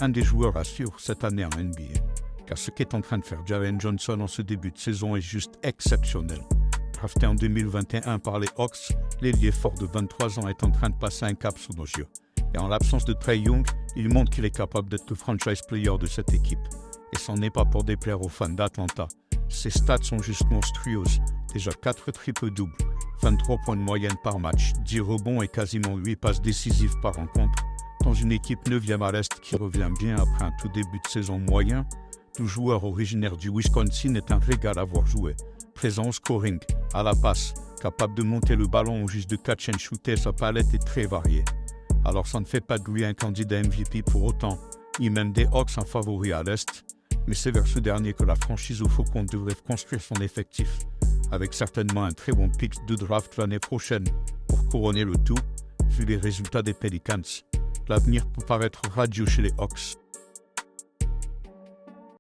un des joueurs à suivre cette année en NBA. Car ce qu'est en train de faire Jaren Johnson en ce début de saison est juste exceptionnel. Drafté en 2021 par les Hawks, l'ailier fort de 23 ans est en train de passer un cap sous nos yeux. Et en l'absence de Trae Young, il montre qu'il est capable d'être le franchise player de cette équipe. Et ce n'est pas pour déplaire aux fans d'Atlanta. Ses stats sont juste monstrueuses. Déjà 4 triples-doubles, 23 points de moyenne par match, 10 rebonds et quasiment 8 passes décisives par rencontre. Dans une équipe 9e à l'Est qui revient bien après un tout début de saison moyen, tout joueur originaire du Wisconsin est un régal à voir jouer. Présent au scoring, à la passe, capable de monter le ballon ou juste de catch and shooter, sa palette est très variée. Alors ça ne fait pas de lui un candidat MVP pour autant, ni même des Hawks un favori à l'Est, mais c'est vers ce dernier que la franchise aux Faucons devrait construire son effectif, avec certainement un très bon pick de draft l'année prochaine pour couronner le tout, vu les résultats des Pelicans. L'avenir peut paraître radieux chez les Hawks.